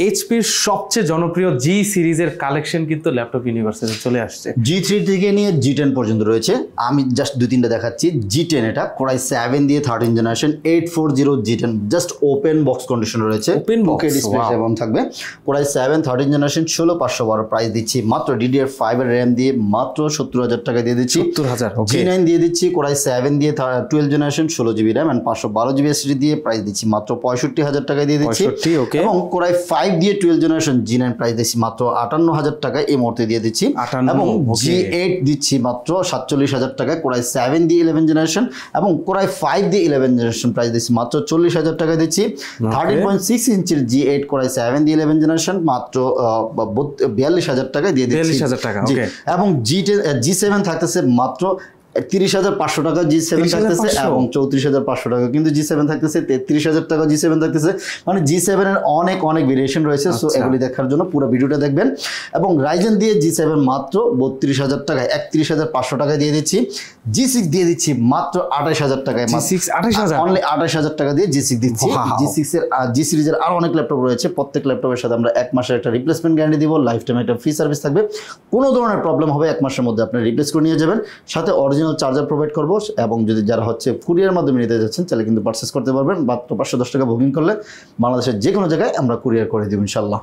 এইচপির সবচেয়ে জনপ্রিয় জি সিরিজের কালেকশন কিন্তু ল্যাপটপ ইউনিভার্সিটি চলে আসছে। G3 থেকে নিয়ে G10 পর্যন্ত রয়েছে। আমি জাস্ট 2-3টা দেখাচ্ছি। G10 এটা Core i7 দিয়ে 13 generation 840 G10 just open box condition রয়েছে, ওপেন বক্স ডিসপ্লে এবং থাকবে। Core i7 13 জেনারেশন 16512 প্রাইস দিচ্ছি মাত্র DDR5 এর RAM দিয়ে মাত্র 70000 টাকা দিয়ে দিচ্ছি। 70000 ওকে। G9 দিয়ে দিচ্ছি Core i7 দিয়ে 12 generation 16GB RAM and 512GB SSD দিয়ে প্রাইস দিচ্ছি মাত্র 65000 টাকা দিয়ে দিচ্ছি। 65 ওকে। এবং Core i5 দিয়ে 12 জেনারেশন G9 প্রাইস দিচ্ছি মাত্র 58000 টাকা এই মুহূর্তে দিয়ে দিচ্ছি। এবং G8 দিচ্ছি মাত্র 47000 টাকায় Core i7 দিয়ে 11 জেনারেশন এবং Core i5 দিয়ে 11 জেনারেশন প্রাইস দিচ্ছি মাত্র 40000 টাকা দিচ্ছি। 13.6 ইঞ্চির G8 Core i7 দিয়ে 11 জেনারেশন মাত্র 42000 টাকায় দিয়ে দিচ্ছি। 42000 টাকা ওকে। এবং G7 থাকতেছে মাত্র 30500 টাকা G7 থাকতেছে এবং 34500 টাকা কিন্তু G7 থাকতেছে, 33000 টাকা G7 থাকতেছে। মানে G7 এর অনেক ভেরিয়েশন রয়েছে। সো এগুলি দেখার জন্য পুরো ভিডিওটা দেখবেন। এবং Ryzen দিয়ে G7 মাত্র 32000 টাকায় 31500 টাকায় দিয়ে দিচ্ছি। G6 দিয়ে দিচ্ছি মাত্র 28000 টাকায়। G6 28000 অনলি 28000 টাকা দিয়ে G6 দিচ্ছি। G6 এর G সিরিজের আরো অনেক ল্যাপটপ রয়েছে। প্রত্যেক ল্যাপটপের সাথে আমরা 1 মাসের একটা রিপ্লেসমেন্ট গ্যারান্টি দিব, লাইফ টাইম একটা ফ্রি সার্ভিস থাকবে। কোনো ধরনের প্রবলেম হবে 1 মাসের মধ্যে আপনি রিপ্লেস করে নিয়ে যাবেন, সাথে অরিজিনাল চার্জার প্রোভাইড করব। এবং যদি যারা কুরিয়ার মাধ্যমে নিতে যাচ্ছেন তাহলে কিন্তু পারচেজ করতে পারবেন। মাত্র 510 টাকা বুকিং করলে বাংলাদেশের যে কোনো জায়গায় আমরা কুরিয়ার করে দিব ইনশাআল্লাহ।